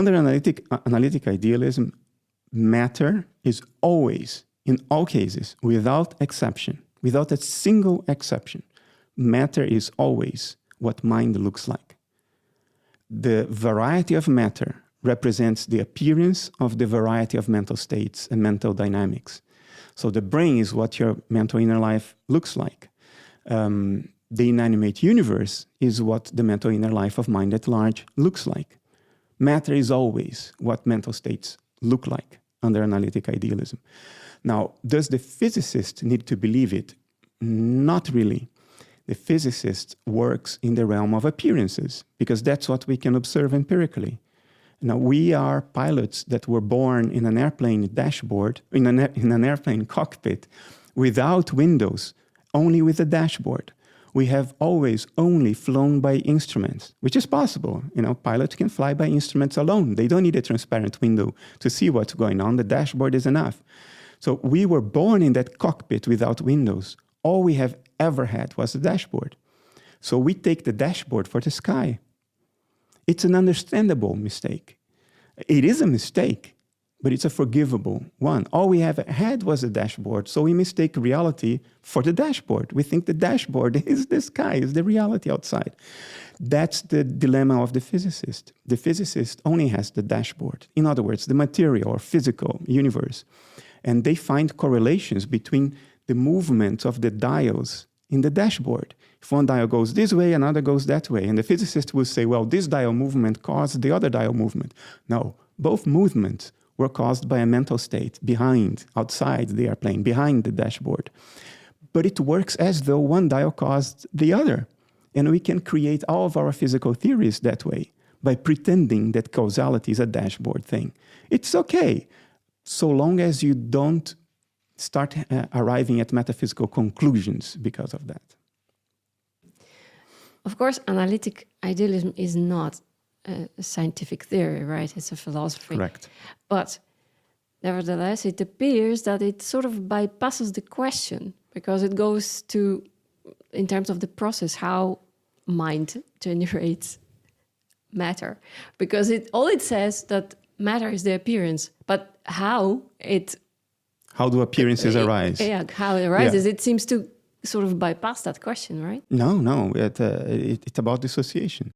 Under analytic idealism, matter is always, in all cases, without exception, without a single exception, matter is always what mind looks like. The variety of matter represents the appearance of the variety of mental states and mental dynamics. So the brain is what your mental inner life looks like. The inanimate universe is what the mental inner life of mind at large looks like. Matter is always what mental states look like under analytic idealism. Now, does the physicist need to believe it? Not really. The physicist works in the realm of appearances because that's what we can observe empirically. Now, we are pilots that were born in an airplane dashboard, in an airplane cockpit, without windows, only with a dashboard. We have always only flown by instruments, which is possible. You know, pilots can fly by instruments alone. They don't need a transparent window to see what's going on. The dashboard is enough. So we were born in that cockpit without windows. All we have ever had was the dashboard. So we take the dashboard for the sky. It's an understandable mistake. It is a mistake, but it's a forgivable one. All we have had was a dashboard, so we mistake reality for the dashboard. We think the dashboard is the sky, is the reality outside. That's the dilemma of the physicist. The physicist only has the dashboard. In other words, the material or physical universe. And they find correlations between the movement of the dials in the dashboard. If one dial goes this way, another goes that way. And the physicist will say, well, this dial movement caused the other dial movement. No, both movements were caused by a mental state behind, outside the airplane, behind the dashboard. But it works as though one dial caused the other. And we can create all of our physical theories that way by pretending that causality is a dashboard thing. It's okay, so long as you don't start arriving at metaphysical conclusions because of that. Of course, analytic idealism is not a scientific theory, right? It's a philosophy. Correct. But nevertheless, it appears that it sort of bypasses the question because it goes to, in terms of the process, how mind generates matter. Because all it says that matter is the appearance, but how do appearances arise? Yeah, how it arises, it seems to sort of bypass that question, right? No, it's about dissociation.